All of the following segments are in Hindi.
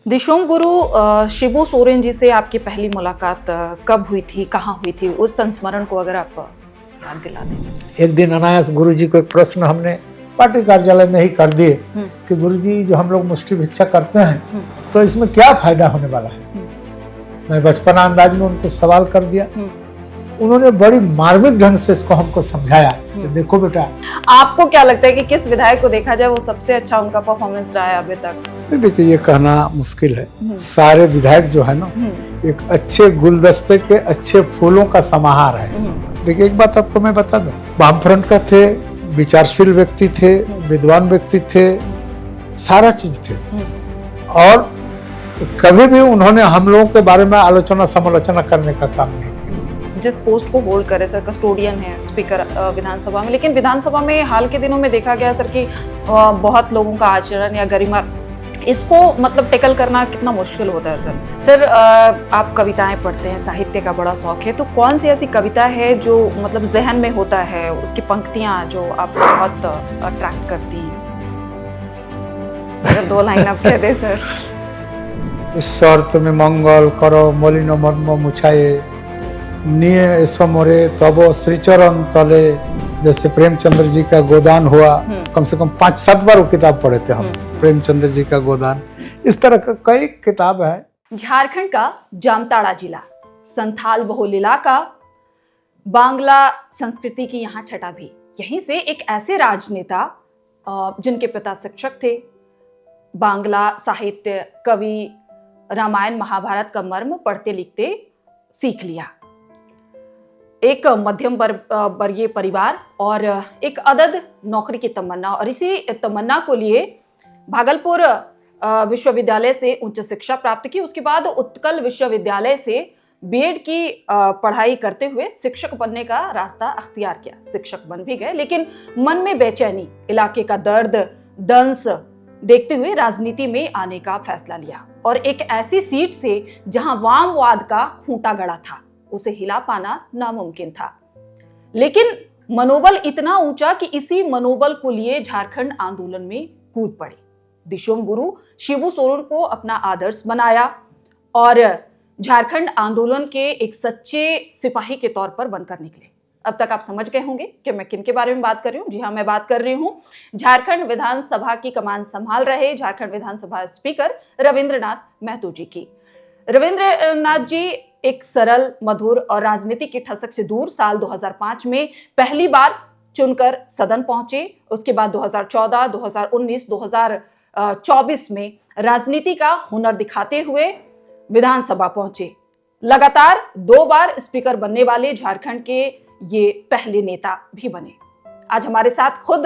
दिशोम गुरु शिबू सोरेन जी से आपकी पहली मुलाकात कब हुई थी, कहाँ हुई थी? उस संस्मरण को अगर आप याद दिला दें। एक दिन अनायास गुरुजी को एक प्रश्न हमने पार्टी कार्यालय में ही कर दिए कि गुरुजी, जो हम लोग मुष्टि भिक्षा करते हैं तो इसमें क्या फायदा होने वाला है। मैं बचपना अंदाज में उनको सवाल कर दिया। उन्होंने बड़ी मार्मिक ढंग से इसको हमको समझाया कि देखो बेटा, आपको क्या लगता है कि किस विधायक को देखा जाए वो सबसे अच्छा उनका परफॉर्मेंस रहा है अभी तक? देखिए ये कहना मुश्किल है। सारे विधायक जो है ना, एक अच्छे गुलदस्ते के अच्छे फूलों का समाहार है। देखिए एक बात आपको मैं बता दूं, वामफ्रंट का थे, विचारशील व्यक्ति थे, विद्वान व्यक्ति थे, सारा चीज थे। और कभी भी उन्होंने हम लोगों के बारे में आलोचना समालोचना करने का काम नहीं किया। जिस पोस्ट को होल्ड करे सर, कस्टोडियन है स्पीकर विधानसभा में, लेकिन विधानसभा में हाल के दिनों में देखा गया सर कि बहुत लोगों का आचरण या गरिमा, इसको मतलब टेकल करना कितना मुश्किल होता है सर। सर आप कविताएं पढ़ते हैं, साहित्य का बड़ा शौक है, तो कौन सी ऐसी कविता है जो मतलब जहन में होता है, उसकी पंक्तियां जो आपको बहुत अट्रैक्ट करती हैं? अगर दो लाइन आप कह दें सर। ईश्वर तुम्हें मंगल करो, मलिन मर्म मुछाए, निये ऐसो मोरे तबो श्रीचरण तले। जैसे प्रेमचंद्र जी का गोदान हुआ, कम से कम 5-7 बार वो किताब पढ़े थे हम, प्रेमचंद्र जी का गोदान। इस तरह का कई किताब है। झारखंड का जामताड़ा जिला, संथाल बहुल इलाका, बांग्ला संस्कृति की यहाँ छटा भी। यहीं से एक ऐसे राजनेता जिनके पिता शिक्षक थे, बांग्ला साहित्य, कवि, रामायण महाभारत का मर्म पढ़ते लिखते सीख लिया। एक मध्यम वर्गीय परिवार और एक अदद नौकरी की तमन्ना, और इसी तमन्ना को लिए भागलपुर विश्वविद्यालय से उच्च शिक्षा प्राप्त की। उसके बाद उत्कल विश्वविद्यालय से बीएड की पढ़ाई करते हुए शिक्षक बनने का रास्ता अख्तियार किया। शिक्षक बन भी गए, लेकिन मन में बेचैनी, इलाके का दर्द दंश देखते हुए राजनीति में आने का फैसला लिया, और एक ऐसी सीट से जहां वामवाद का खूंटा गड़ा था, उसे हिला पाना नामुमकिन था। लेकिन मनोबल इतना ऊंचा कि इसी मनोबल को लिए झारखंड आंदोलन में कूद पड़े। दिशोम गुरु शिबू सोरेन को अपना आदर्श बनाया और झारखंड आंदोलन के एक सच्चे सिपाही के तौर पर बनकर निकले। अब तक आप समझ गए होंगे कि मैं किन के बारे में बात कर रही हूँ। जी हाँ, मैं बात कर रही हूँ झारखंड विधानसभा की कमान संभाल रहे झारखंड विधानसभा स्पीकर रविंद्रनाथ महतो जी की। रविंद्रनाथ जी एक सरल, मधुर और राजनीति की ठसक से दूर साल 2005 में पहली बार चुनकर सदन पहुंचे। उसके बाद 2014, 2019, 2024 में राजनीति का हुनर दिखाते हुए विधानसभा पहुंचे। लगातार 2 बार स्पीकर बनने वाले झारखंड के ये पहले नेता भी बने। आज हमारे साथ खुद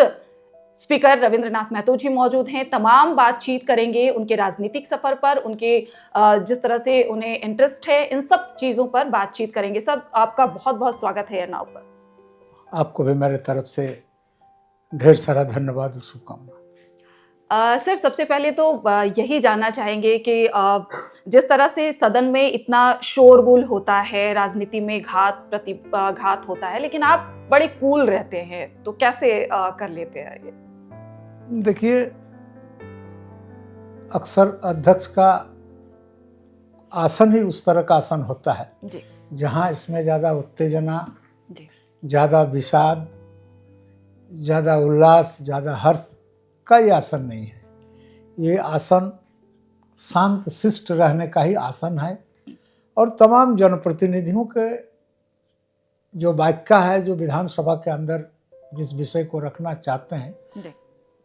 स्पीकर रविंद्रनाथ महतो जी मौजूद हैं। तमाम बातचीत करेंगे उनके राजनीतिक सफर पर, उनके जिस तरह से उन्हें इंटरेस्ट है, इन सब चीजों पर बातचीत करेंगे। सब आपका बहुत बहुत स्वागत है एयरनाउ पर। आपको भी मेरे तरफ से ढेर सारा धन्यवाद और शुभकामना। सर सबसे पहले तो यही जानना चाहेंगे कि जिस तरह से सदन में इतना शोरगुल होता है, राजनीति में घात प्रतिघात होता है, लेकिन आप बड़े कूल रहते हैं, तो कैसे कर लेते हैं ये? देखिए, अक्सर अध्यक्ष का आसन ही उस तरह का आसन होता है जी, जहां इसमें ज्यादा उत्तेजना, जी, ज्यादा विषाद, ज्यादा उल्लास, ज्यादा हर्ष का ये आसन नहीं है। ये आसन शांत शिष्ट रहने का ही आसन है, और तमाम जनप्रतिनिधियों के जो वाक्य है, जो विधानसभा के अंदर जिस विषय को रखना चाहते हैं,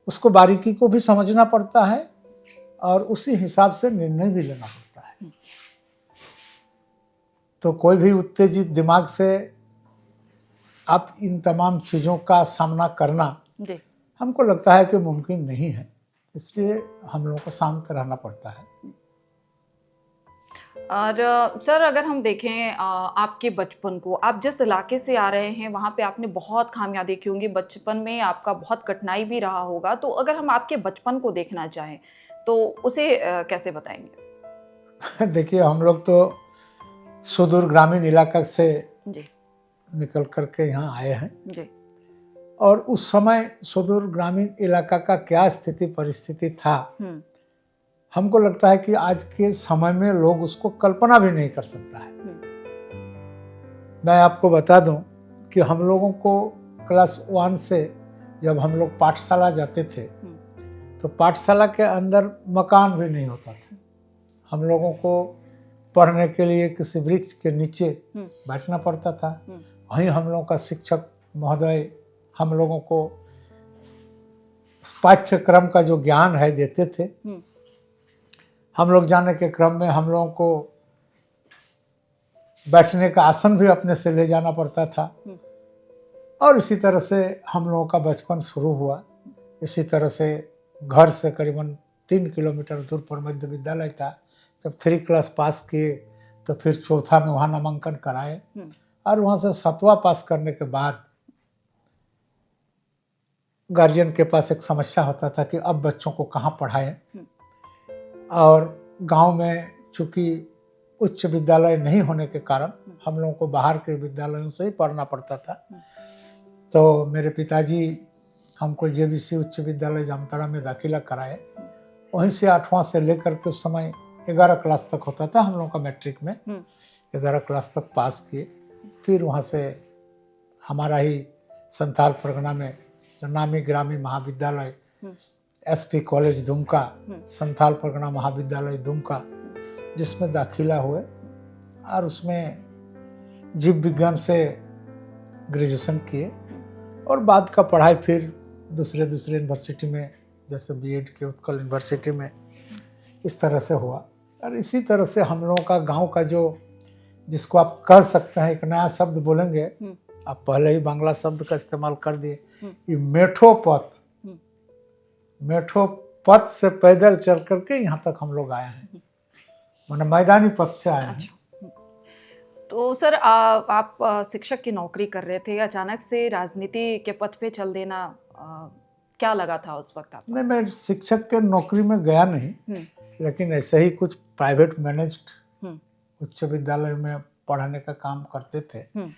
उसको बारीकी को भी समझना पड़ता है और उसी हिसाब से निर्णय भी लेना पड़ता है। तो कोई भी उत्तेजित दिमाग से आप इन तमाम चीज़ों का सामना करना हमको लगता है कि मुमकिन नहीं है, इसलिए हम लोगों को शांत रहना पड़ता है। और सर अगर हम देखें आपके बचपन को, आप जिस इलाके से आ रहे हैं वहाँ पे आपने बहुत खामियां देखी होंगी, बचपन में आपका बहुत कठिनाई भी रहा होगा, तो अगर हम आपके बचपन को देखना चाहें तो उसे कैसे बताएंगे? देखिए, हम लोग तो सुदूर ग्रामीण इलाका से जी निकल करके यहाँ आए हैं जी, और उस समय सुदूर ग्रामीण इलाका का क्या स्थिति परिस्थिति था हमको लगता है कि आज के समय में लोग उसको कल्पना भी नहीं कर सकता है। मैं आपको बता दूं कि हम लोगों को क्लास 1 से जब हम लोग पाठशाला जाते थे तो पाठशाला के अंदर मकान भी नहीं होता था। हम लोगों को पढ़ने के लिए किसी वृक्ष के नीचे बैठना पड़ता था। वहीं हम लोगों का शिक्षक महोदय हम लोगों को पाठ्यक्रम का जो ज्ञान है देते थे। हम लोग जाने के क्रम में हम लोगों को बैठने का आसन भी अपने से ले जाना पड़ता था और इसी तरह से हम लोगों का बचपन शुरू हुआ। इसी तरह से घर से करीबन 3 किलोमीटर दूर पर मध्य विद्यालय था। जब 3 क्लास पास किए तो फिर चौथा में वहाँ नामांकन कराए और वहाँ से 7वां पास करने के बाद गार्जियन के पास एक समस्या होता था कि अब बच्चों को कहाँ पढ़ाएं। और गांव में चूँकि उच्च विद्यालय नहीं होने के कारण हम लोगों को बाहर के विद्यालयों से ही पढ़ना पड़ता था। तो मेरे पिताजी हमको जेबीसी उच्च विद्यालय जामताड़ा में दाखिला कराए। वहीं से 8वां से लेकर के उस समय 11 क्लास तक होता था हम लोगों का मैट्रिक में। 11 क्लास तक पास किए। फिर वहाँ से हमारा ही संथाल परगना में जो नामी ग्रामी महाविद्यालय एसपी कॉलेज दुमका, संथाल परगना महाविद्यालय दुमका, जिसमें दाखिला हुए और उसमें जीव विज्ञान से ग्रेजुएशन किए और बाद का पढ़ाई फिर दूसरे यूनिवर्सिटी में जैसे बीएड के उत्कल यूनिवर्सिटी में इस तरह से हुआ। और इसी तरह से हम लोगों का गांव का जो जिसको आप कह सकते हैं एक नया शब्द बोलेंगे, आप पहले ही बांग्ला शब्द का इस्तेमाल कर दिए, ये मेठो पथ से पैदल चल करके यहाँ तक हम लोग आए हैं, माने मैदानी पथ से आए हैं। तो सर आप शिक्षक की नौकरी कर रहे थे, अचानक से राजनीति के पथ पे चल देना क्या लगा था उस वक्त आपको? नहीं, मैं शिक्षक के नौकरी में गया नहीं, लेकिन ऐसे ही कुछ प्राइवेट मैनेज्ड उच्च विद्यालय में पढ़ाने का काम करते थे।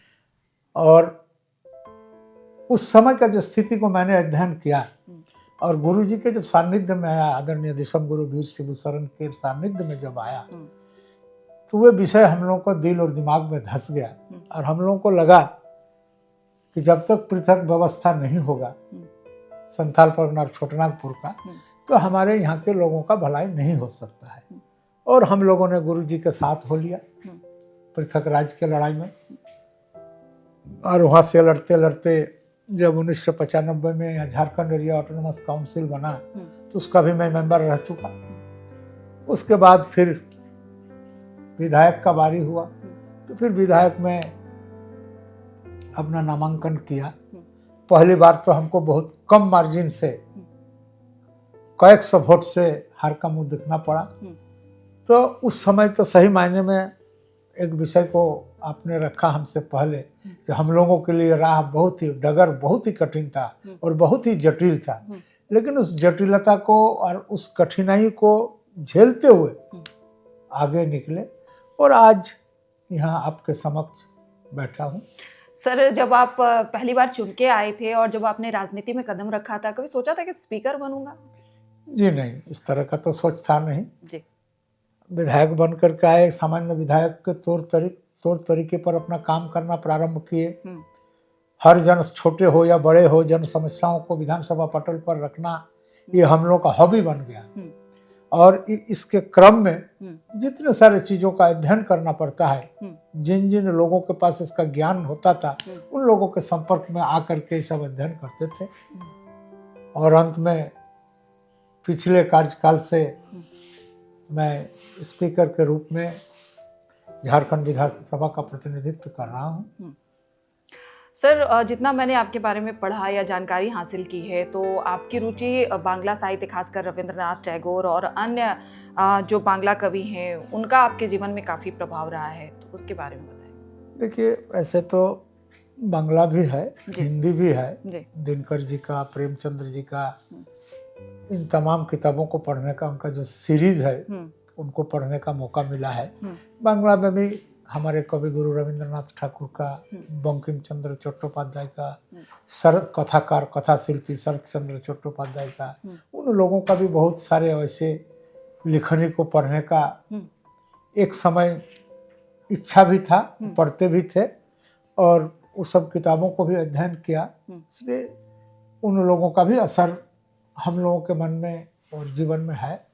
और उस समय का जो स्थिति को मैंने अध्ययन किया और गुरुजी के जब सानिध्य में आया, आदरणीय दिसम गुरु वीर शिबू शरण के सानिध्य में जब आया तो वह विषय हम लोगों को दिल और दिमाग में धंस गया और हम लोगों को लगा कि जब तक पृथक व्यवस्था नहीं होगा संथाल परगना और छोटनागपुर का, तो हमारे यहाँ के लोगों का भलाई नहीं हो सकता है। और हम लोगों ने गुरुजी के साथ हो लिया पृथक राज्य के लड़ाई में। और वहाँ से लड़ते लड़ते जब 1995 में यहाँ झारखंड एरिया ऑटोनोमस काउंसिल बना तो उसका भी मैं मेंबर रह चुका। उसके बाद फिर विधायक का बारी हुआ तो फिर विधायक में अपना नामांकन किया। पहली बार तो हमको बहुत कम मार्जिन से कईक सौ वोट से हार का मुंह दिखना पड़ा। तो उस समय तो सही मायने में एक विषय को आपने रखा हमसे पहले कि हम लोगों के लिए राह बहुत ही डगर बहुत ही कठिन था और बहुत ही जटिल था, लेकिन उस जटिलता को और उस कठिनाई को झेलते हुए आगे निकले और आज यहाँ आपके समक्ष बैठा हूँ। सर, जब आप पहली बार चुन के आए थे और जब आपने राजनीति में कदम रखा था, कभी सोचा था कि स्पीकर बनूंगा? जी नहीं, इस तरह का तो सोच था नहीं जी। विधायक बन करके आए, सामान्य विधायक के तौर तरीके पर अपना काम करना प्रारंभ किए। हर जन छोटे हो या बड़े हो, जन समस्याओं को विधानसभा पटल पर रखना ये हम लोग का हॉबी बन गया। और इसके क्रम में जितने सारे चीज़ों का अध्ययन करना पड़ता है, जिन जिन लोगों के पास इसका ज्ञान होता था उन लोगों के संपर्क में आकर के सब अध्ययन करते थे। और अंत में पिछले कार्यकाल से मैं स्पीकर के रूप में झारखंड विधानसभा का प्रतिनिधित्व कर रहा हूँ। सर, जितना मैंने आपके बारे में पढ़ा या जानकारी हासिल की है तो आपकी रुचि बांग्ला साहित्य, खासकर रविंद्रनाथ टैगोर और अन्य जो बांग्ला कवि हैं उनका आपके जीवन में काफ़ी प्रभाव रहा है, तो उसके बारे में बताएं। देखिए, ऐसे तो बांग्ला भी है, हिंदी भी है, दिनकर जी का, प्रेमचंद्र जी का, इन तमाम किताबों को पढ़ने का उनका जो सीरीज है उनको पढ़ने का मौका मिला है। बांग्ला में भी हमारे कवि गुरु रविंद्रनाथ ठाकुर का, बंकिम चंद्र चट्टोपाध्याय का, शरद कथाकार कथा शिल्पी शरद चंद्र चट्टोपाध्याय का, उन लोगों का भी बहुत सारे ऐसे लिखनी को पढ़ने का हम्म, एक समय इच्छा भी था, पढ़ते भी थे और उस सब किताबों को भी अध्ययन किया। इसलिए उन लोगों का भी असर हम लोगों के मन में और जीवन में है।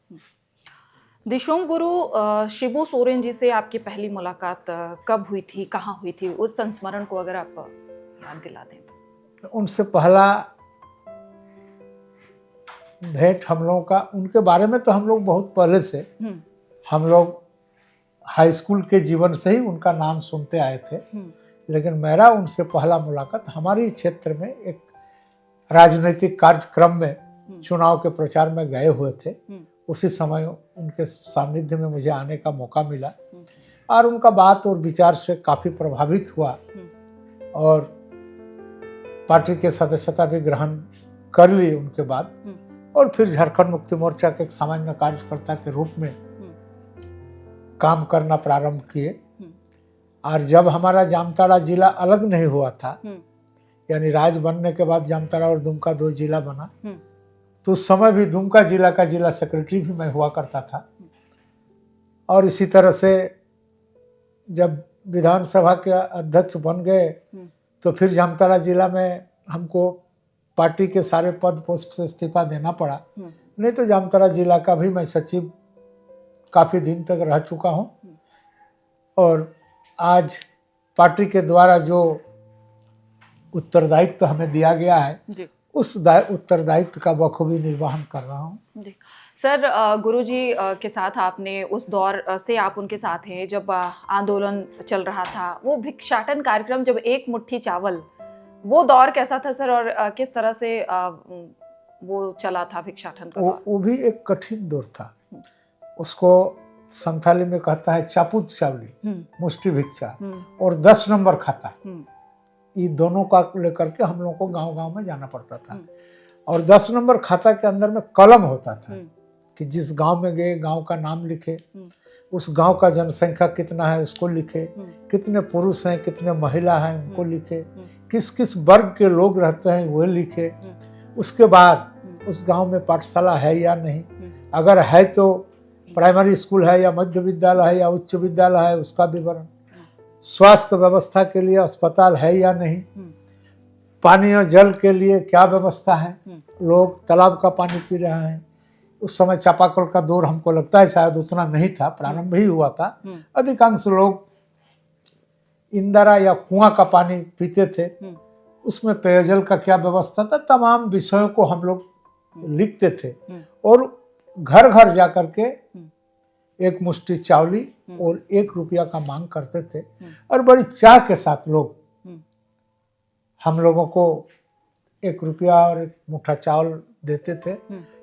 दिशोम गुरु शिबू सोरेन जी से आपकी पहली मुलाकात कब हुई थी, कहाँ हुई थी? उस संस्मरण को अगर आप याद दिला दें। उनसे पहला भेंट हम लोगों का, उनके बारे में तो हम लोग बहुत पहले से, हम लोग हाई स्कूल के जीवन से ही उनका नाम सुनते आए थे। लेकिन मेरा उनसे पहला मुलाकात हमारे क्षेत्र में एक राजनीतिक कार्यक्रम में, चुनाव के प्रचार में गए हुए थे। उसी समय उनके सानिध्य में मुझे आने का मौका मिला और उनका बात और विचार से काफ़ी प्रभावित हुआ और पार्टी के सदस्यता भी ग्रहण कर ली उनके बाद। और फिर झारखंड मुक्ति मोर्चा के एक सामान्य कार्यकर्ता के रूप में काम करना प्रारंभ किए। और जब हमारा जामताड़ा जिला अलग नहीं हुआ था, यानी राज्य बनने के बाद जामताड़ा और दुमका 2 जिला बना, तो उस समय भी दुमका जिला का जिला सेक्रेटरी भी मैं हुआ करता था। और इसी तरह से जब विधानसभा के अध्यक्ष बन गए तो फिर जामताड़ा जिला में हमको पार्टी के सारे पद पोस्ट से इस्तीफा देना पड़ा। नहीं तो जामताड़ा जिला का भी मैं सचिव काफ़ी दिन तक रह चुका हूँ। और आज पार्टी के द्वारा जो उत्तरदायित्व हमें दिया गया है जी। उस उत्तरदायित्व का बखूबी निर्वहन कर रहा हूँ। जी सर, गुरुजी के साथ आपने उस दौर से आप उनके साथ हैं जब आंदोलन चल रहा था, वो भिक्षाटन कार्यक्रम, जब एक मुट्ठी चावल, वो दौर कैसा था सर? और किस तरह से वो चला था भिक्षाटन का दौर? वो भी एक कठिन दौर था। उसको संथाली में कहता है चापुत चावली, मुष्टि भिक्षा और 10 नंबर खाता। ये दोनों का लेकर के हम लोगों को गांव-गांव में जाना पड़ता था। और 10 नंबर खाता के अंदर में कलम होता था कि जिस गांव में गए गांव का नाम लिखे, उस गांव का जनसंख्या कितना है उसको लिखे, कितने पुरुष हैं कितने महिला हैं उनको लिखे, किस किस वर्ग के लोग रहते हैं वो लिखे। उसके बाद उस गांव में पाठशाला है या नहीं, अगर है तो प्राइमरी स्कूल है या मध्य विद्यालय है या उच्च विद्यालय है उसका विवरण, स्वास्थ्य व्यवस्था के लिए अस्पताल है या नहीं, पानी और जल के लिए क्या व्यवस्था है, लोग तालाब का पानी पी रहे हैं। उस समय चापाकल का दौर हमको लगता है शायद उतना नहीं था, प्रारंभ ही हुआ था। अधिकांश लोग इंदिरा या कुआं का पानी पीते थे। उसमें पेयजल का क्या व्यवस्था था, तमाम विषयों को हम लोग लिखते थे और घर घर जा करके एक मुट्ठी चावली और 1 रुपया का मांग करते थे। और बड़ी चाह के साथ लोग हम लोगों को 1 रुपया और 1 मुट्ठा चावल देते थे,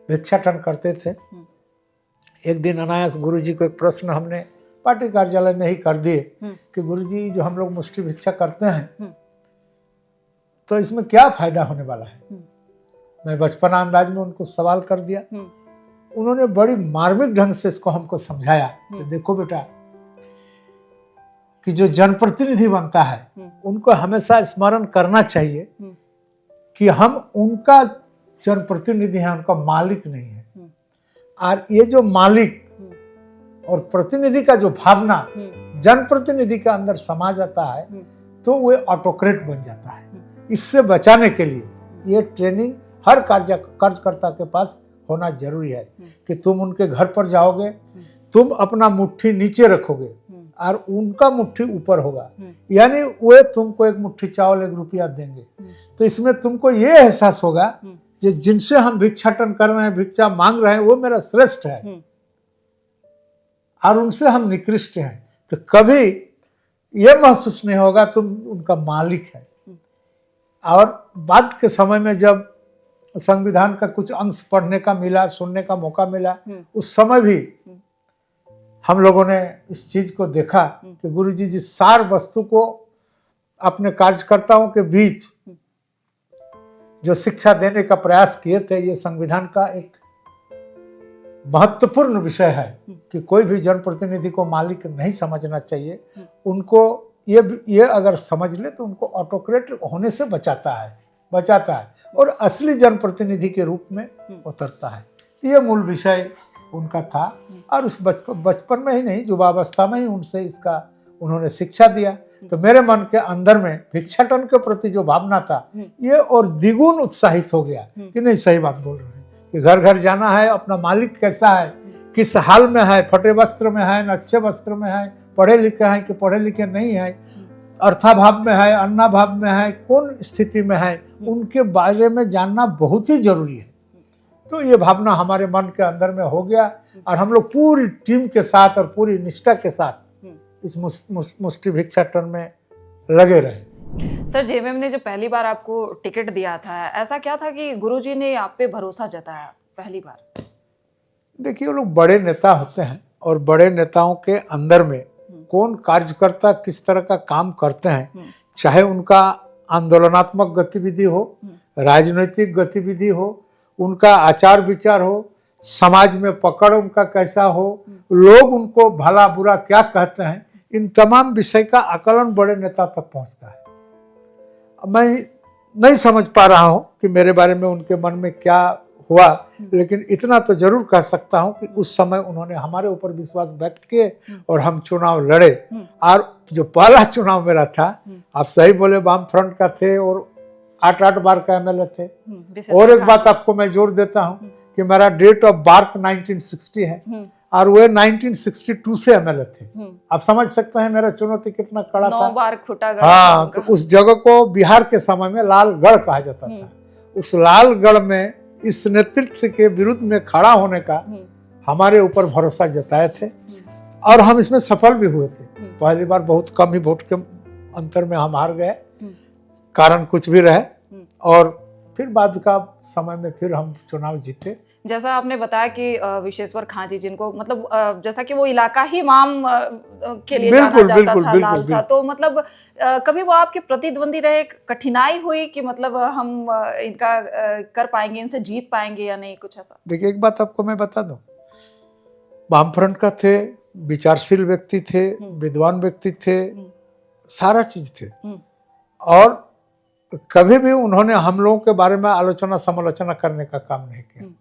भिक्षाटन करते थे। एक दिन अनायास गुरुजी को एक प्रश्न हमने पार्टी कार्यालय में ही कर दिए कि गुरुजी जो हम लोग मुष्टि भिक्षा करते हैं तो इसमें क्या फायदा होने वाला है। मैं बचपना अंदाज में उनको सवाल कर दिया। उन्होंने बड़ी मार्मिक ढंग से इसको हमको समझाया कि देखो बेटा, कि जो जनप्रतिनिधि बनता है उनको हमेशा स्मरण करना चाहिए कि हम उनका जनप्रतिनिधि हैं, उनका मालिक नहीं है। और ये जो मालिक और प्रतिनिधि का जो भावना जनप्रतिनिधि के अंदर समा जाता है तो वो ऑटोक्रेट बन जाता है। इससे बचाने के लिए ये ट्रेनिंग हर कार्यकर्ता के पास होना जरूरी है कि तुम उनके घर पर जाओगे, तुम अपना मुट्ठी नीचे रखोगे और उनका मुट्ठी ऊपर होगा, यानी वे तुमको 1 मुट्ठी चावल 1 रुपया देंगे। तो इसमें तुमको ये एहसास होगा कि जिनसे हम भिक्षाटन कर रहे हैं, भिक्षा मांग रहे हैं, वो मेरा श्रेष्ठ है और उनसे हम निकृष्ट हैं। तो कभी ये महसूस नहीं होगा तुम उनका मालिक है। और बाद के समय में जब संविधान का कुछ अंश पढ़ने का मिला, सुनने का मौका मिला, उस समय भी हम लोगों ने इस चीज को देखा कि गुरुजी जिस सार वस्तु को अपने कार्यकर्ताओं के बीच जो शिक्षा देने का प्रयास किए थे, ये संविधान का एक महत्वपूर्ण विषय है कि कोई भी जनप्रतिनिधि को मालिक नहीं समझना चाहिए। उनको ये अगर समझ ले तो उनको ऑटोक्रेट होने से बचाता है और असली जनप्रतिनिधि के रूप में उतरता है। ये मूल विषय उनका था, और उस बचपन में ही नहीं, युवावस्था में ही उनसे इसका उन्होंने शिक्षा दिया। तो मेरे मन के अंदर में भिक्षाटन के प्रति जो भावना था ये और द्विगुण उत्साहित हो गया कि नहीं, सही बात बोल रहे हैं कि घर घर जाना है, अपना मालिक कैसा है, किस हाल में है, फटे वस्त्र में है, न अच्छे वस्त्र में है, पढ़े लिखे हैं कि पढ़े लिखे नहीं है, अर्थाभाव में है, अन्नाभाव में है, कौन स्थिति में है, उनके बारे में जानना बहुत ही जरूरी है। तो ये भावना हमारे मन के अंदर में हो गया और हम लोग पूरी टीम के साथ और पूरी निष्ठा के साथ इस मुष्टि भिक्षाटन में लगे रहे। सर, जेएमएम ने जो पहली बार आपको टिकट दिया था, ऐसा क्या था कि गुरुजी ने आप पे भरोसा जताया पहली बार? देखिए, वो लोग बड़े नेता होते हैं और बड़े नेताओं के अंदर में कौन कार्यकर्ता किस तरह का काम करते हैं, चाहे उनका आंदोलनात्मक गतिविधि हो, राजनीतिक गतिविधि हो, उनका आचार विचार हो, समाज में पकड़ उनका कैसा हो, लोग उनको भला बुरा क्या कहते हैं, इन तमाम विषय का आकलन बड़े नेता तक पहुंचता है। मैं नहीं समझ पा रहा हूं कि मेरे बारे में उनके मन में क्या हुआ, लेकिन इतना तो जरूर कह सकता हूं कि उस समय उन्होंने हमारे ऊपर विश्वास व्यक्त किए और हम चुनाव लड़े। और जो पहला चुनाव मेरा था, आप सही बोले, वाम फ्रंट का थे और 8 बार का एमएलए थे। और एक बात आपको मैं जोर देता हूं कि मेरा डेट ऑफ बर्थ 1960 है और वे 1962 से एमएलए थे। आप समझ सकते हैं मेरा चुनौती कितना कड़ा था। 9 बार खुटा गया। हाँ, तो उस जगह को बिहार के समय में लालगढ़ कहा जाता था। उस लालगढ़ में इस नेतृत्व के विरुद्ध में खड़ा होने का हमारे ऊपर भरोसा जताए थे और हम इसमें सफल भी हुए थे। पहली बार बहुत कम ही वोट के अंतर में हम हार गए, कारण कुछ भी रहे, और फिर बाद का समय में फिर हम चुनाव जीते। जैसा आपने बताया कि विशेश्वर खां जी, जिनको मतलब जैसा कि वो इलाका ही वाम के लिए जाना जाता था, लाल था, तो मतलब कभी वो आपके प्रतिद्वंदी रहे, कठिनाई हुई कि मतलब हम इनका कर पाएंगे, इनसे जीत पाएंगे या नहीं, कुछ ऐसा? देखिए, एक बात आपको मैं बता दूं, वामफ्रंट का थे, विचारशील व्यक्ति थे, विद्वान व्यक्ति थे, सारा चीज थे, और कभी भी उन्होंने हम लोगों के बारे में आलोचना समालोचना करने का काम नहीं किया,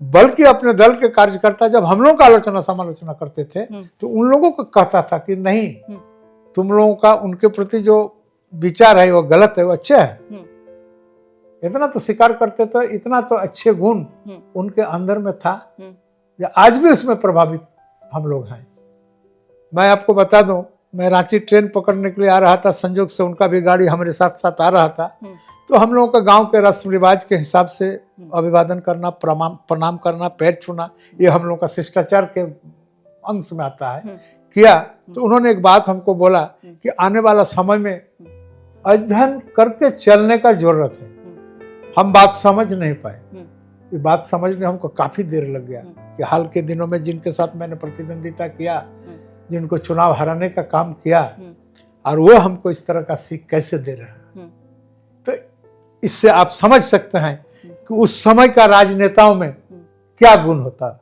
बल्कि अपने दल के कार्यकर्ता जब हम लोगों का आलोचना समालोचना करते थे तो उन लोगों को कहता था कि नहीं, तुम लोगों का उनके प्रति जो विचार है वो गलत है, वो अच्छे है। इतना तो स्वीकार करते थे, इतना तो अच्छे गुण उनके अंदर में था, आज भी उसमें प्रभावित हम लोग हैं। मैं आपको बता दूं, मैं रांची ट्रेन पकड़ने के लिए आ रहा था, संजोग से उनका भी गाड़ी हमारे साथ साथ आ रहा था, तो हम लोगों का गांव के रस्म रिवाज के हिसाब से अभिवादन करना, प्रणाम करना, पैर छूना, ये हम लोगों का शिष्टाचार के अंश में आता है, किया। तो उन्होंने एक बात हमको बोला कि आने वाला समय में अध्ययन करके चलने का जरूरत है। हम बात समझ नहीं पाए, ये बात समझने हमको काफी देर लग गया कि हाल के दिनों में जिनके साथ मैंने प्रतिद्वंदिता किया, जिनको चुनाव हराने का काम किया, और वो हमको इस तरह का सीख कैसे दे रहे हैं। तो इससे आप समझ सकते हैं कि उस समय का राजनेताओं में क्या गुण होता।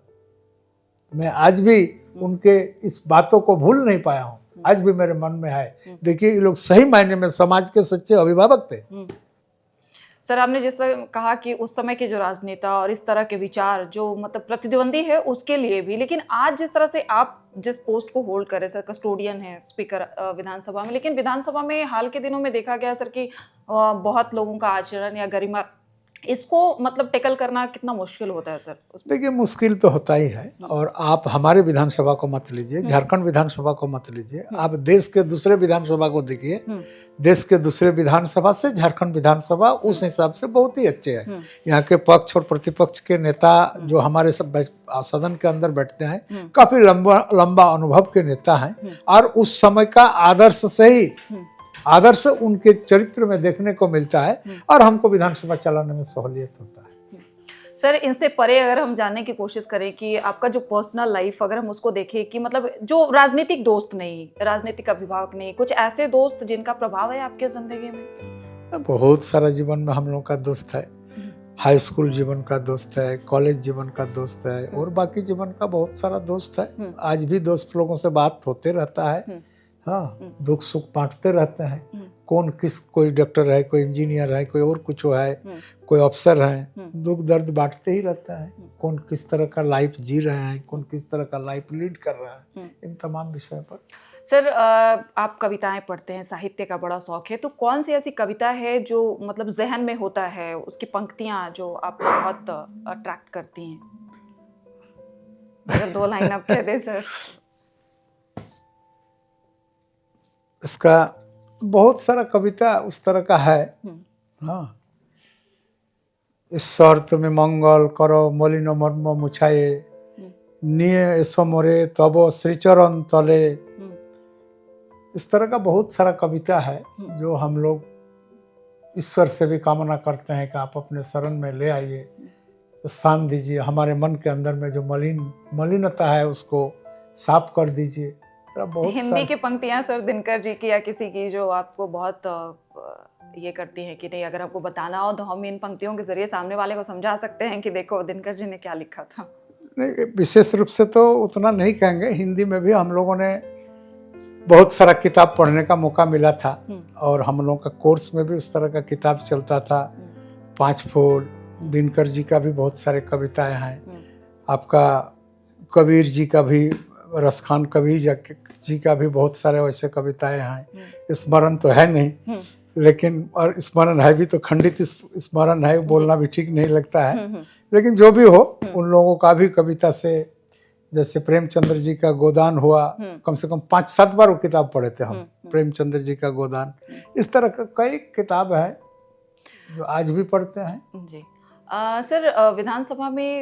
मैं आज भी उनके इस बातों को भूल नहीं पाया हूं, आज भी मेरे मन में है। देखिए, ये लोग सही मायने में समाज के सच्चे अभिभावक थे। सर, आपने जिस तरह कहा कि उस समय के जो राजनेता और इस तरह के विचार जो मतलब प्रतिद्वंदी है उसके लिए भी, लेकिन आज जिस तरह से आप जिस पोस्ट को होल्ड कर रहे सर, कस्टोडियन है, स्पीकर विधानसभा में, लेकिन विधानसभा में हाल के दिनों में देखा गया सर कि बहुत लोगों का आचरण या गरिमा, इसको मतलब टेकल करना कितना मुश्किल होता है सर? देखिए, मुश्किल तो होता ही है, और आप हमारे विधानसभा को मत लीजिए, झारखंड विधानसभा को मत लीजिए, आप देश के दूसरे विधानसभा को देखिए। देश के दूसरे विधानसभा से झारखंड विधानसभा उस हिसाब से बहुत ही अच्छे हैं। यहाँ के पक्ष और प्रतिपक्ष के नेता जो हमारे सब सदन के अंदर बैठते हैं, काफी लंबा अनुभव के नेता हैं, और उस समय का आदर्श से ही आदर्श उनके चरित्र में देखने को मिलता है, और हमको विधानसभा चलाने में सहूलियत होता है। सर, इनसे परे अगर हम जानने की कोशिश करें कि आपका जो पर्सनल लाइफ, अगर हम उसको देखें कि मतलब जो राजनीतिक दोस्त नहीं, राजनीतिक अभिभावक नहीं, कुछ ऐसे दोस्त जिनका प्रभाव है आपके जिंदगी में? बहुत सारा जीवन में हम लोगों का दोस्त है। हाई स्कूल जीवन का दोस्त है, कॉलेज जीवन का दोस्त है, और बाकी जीवन का बहुत सारा दोस्त है। आज भी दोस्त लोगों से बात होते रहता है, हाँ, दुख सुख बांटते रहते हैं। कौन किस, कोई डॉक्टर है, कोई इंजीनियर है, कोई और कुछ है, कोई अफसर है, दुख दर्द बांटते ही रहता है। कौन किस तरह का लाइफ जी रहे हैं, कौन किस तरह का लाइफ लीड कर रहा है, इन तमाम विषयों पर। सर, आप कविताएं पढ़ते हैं, साहित्य का बड़ा शौक है, तो कौन सी ऐसी कविता है जो मतलब जहन में होता है, उसकी पंक्तियां जो आपको बहुत अट्रैक्ट करती हैं? अगर 2 लाइन आप कह दें सर। इसका बहुत सारा कविता उस तरह का है। हाँ, इस शर्त में मंगल करो मलिन मर्म मुछाए, निये ऐसो मोरे तब श्रीचरण तले। इस तरह का बहुत सारा कविता है जो हम लोग ईश्वर से भी कामना करते हैं कि आप अपने शरण में ले आइए, तो शांत दीजिए, हमारे मन के अंदर में जो मलिनता है उसको साफ कर दीजिए। बहुत हिंदी की पंक्तियां सर दिनकर जी की या किसी की जो आपको बहुत ये करती हैं कि नहीं, अगर आपको बताना हो तो हम इन पंक्तियों के जरिए सामने वाले को समझा सकते हैं कि देखो दिनकर जी ने क्या लिखा था? नहीं, विशेष रूप से तो उतना नहीं कहेंगे। हिंदी में भी हम लोगों ने बहुत सारा किताब पढ़ने का मौका मिला था, और हम लोगों का कोर्स में भी उस तरह का किताब चलता था। 5 फूल, दिनकर जी का भी बहुत सारे कविताएं हैं, आपका कबीर जी का भी, रसखान कबीर जी का भी बहुत सारे वैसे कविताएं हैं। स्मरण तो है नहीं, लेकिन और स्मरण है भी तो खंडित स्मरण है, बोलना भी ठीक नहीं लगता है। लेकिन जो भी हो, उन लोगों का भी कविता से, जैसे प्रेमचंद्र जी का गोदान हुआ, कम से कम 5-7 बार वो किताब पढ़े थे हम, प्रेमचंद्र जी का गोदान। इस तरह का कई किताब है जो आज भी पढ़ते हैं जी। सर, विधानसभा में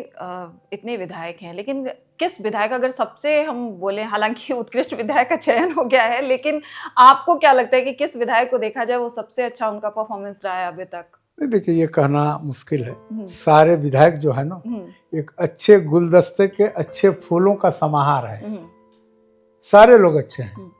इतने विधायक हैं, लेकिन किस विधायक, अगर सबसे हम बोले, हालांकि उत्कृष्ट विधायक का चयन हो गया है, लेकिन आपको क्या लगता है कि किस विधायक को देखा जाए वो सबसे अच्छा उनका परफॉर्मेंस रहा है अभी तक? देखिए, ये कहना मुश्किल है। सारे विधायक जो है ना, एक अच्छे गुलदस्ते के अच्छे फूलों का समाहार है। सारे लोग अच्छे हैं,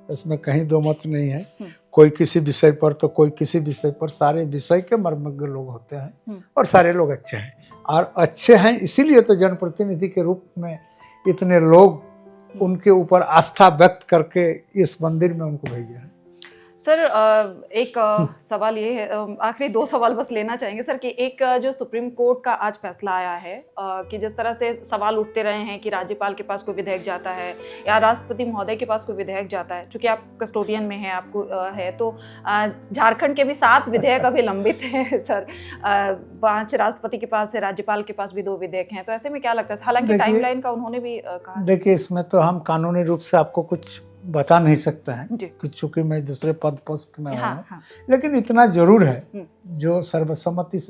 इसमें कहीं दो मत नहीं है। कोई किसी विषय पर तो कोई किसी विषय पर, सारे विषय के मर्मज्ञ लोग होते हैं, और सारे लोग अच्छे हैं। और अच्छे हैं इसीलिए तो जनप्रतिनिधि के रूप में इतने लोग उनके ऊपर आस्था व्यक्त करके इस मंदिर में उनको भेजे हैं। सर, एक सवाल ये है, आखिरी 2 सवाल बस लेना चाहेंगे सर, कि एक जो सुप्रीम कोर्ट का आज फैसला आया है कि जिस तरह से सवाल उठते रहे हैं कि राज्यपाल के पास कोई विधेयक जाता है या राष्ट्रपति महोदय के पास कोई विधेयक जाता है, चूंकि आप कस्टोडियन में हैं, आपको है, तो झारखंड के भी 7 विधेयक अभी लंबित हैं सर। 5 राष्ट्रपति के पास है, राज्यपाल के पास भी 2 विधेयक हैं, तो ऐसे में क्या लगता है? हालांकि टाइमलाइन का उन्होंने भी कहा। देखिए, इसमें तो हम कानूनी रूप से आपको कुछ बता नहीं सकते हैं कि चूंकि मैं दूसरे पद पोस्ट में हूँ। लेकिन इतना जरूर है, जो सर्वसम्मति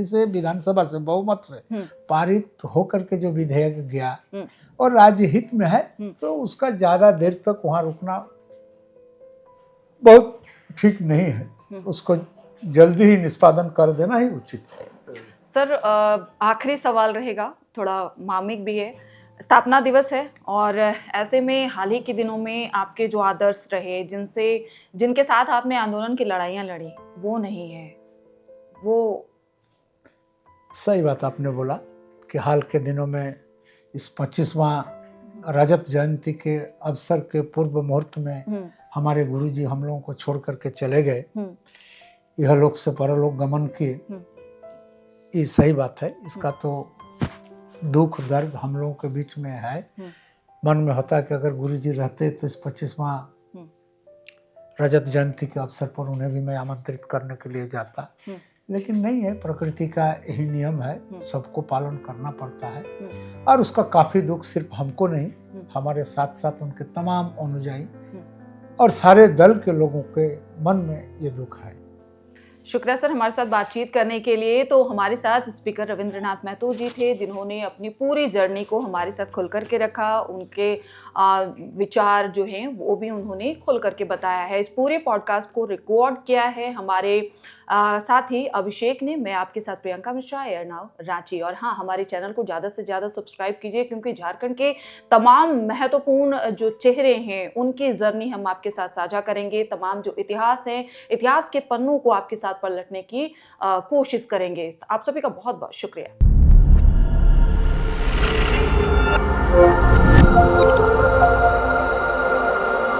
से विधानसभा से बहुमत से पारित होकर के जो विधेयक गया और राज्य हित में है, तो उसका ज्यादा देर तक वहां रुकना बहुत ठीक नहीं है। उसको जल्दी ही निष्पादन कर देना ही उचित है। सर, आखिरी सवाल रहेगा, थोड़ा मार्मिक भी है। स्थापना दिवस है, और ऐसे में हाल ही के दिनों में आपके जो आदर्श रहे, जिनके साथ आपने आंदोलन की लड़ाइयाँ लड़ी, वो नहीं है। वो सही बात आपने बोला कि हाल के दिनों में इस 25वां रजत जयंती के अवसर के पूर्व मुहूर्त में हमारे गुरुजी हम लोगों को छोड़ करके चले गए, यह लोक से परलोक गमन किए। ये सही बात है, इसका तो दुख दर्द हम लोगों के बीच में है। मन में होता है कि अगर गुरुजी रहते तो इस 25वां रजत जयंती के अवसर पर उन्हें भी मैं आमंत्रित करने के लिए जाता, लेकिन नहीं है। प्रकृति का यही नियम है, सबको पालन करना पड़ता है, और उसका काफी दुख सिर्फ हमको नहीं, हमारे साथ साथ उनके तमाम अनुयायी और सारे दल के लोगों के मन में ये दुख है। शुक्रिया सर हमारे साथ बातचीत करने के लिए। तो हमारे साथ स्पीकर रविंद्रनाथ महतो जी थे, जिन्होंने अपनी पूरी जर्नी को हमारे साथ खोल करके रखा। उनके विचार जो हैं वो भी उन्होंने खोल करके बताया है। इस पूरे पॉडकास्ट को रिकॉर्ड किया है हमारे साथ ही अभिषेक ने। मैं आपके साथ प्रियंका मिश्रा, एयर नाउ रांची। और हाँ, हमारे चैनल को ज़्यादा से ज़्यादा सब्सक्राइब कीजिए, क्योंकि झारखंड के तमाम महत्वपूर्ण जो चेहरे हैं उनकी जर्नी हम आपके साथ साझा करेंगे। तमाम जो इतिहास है, इतिहास के पन्नों को आपके साथ पलटने की कोशिश करेंगे। आप सभी का बहुत बहुत शुक्रिया।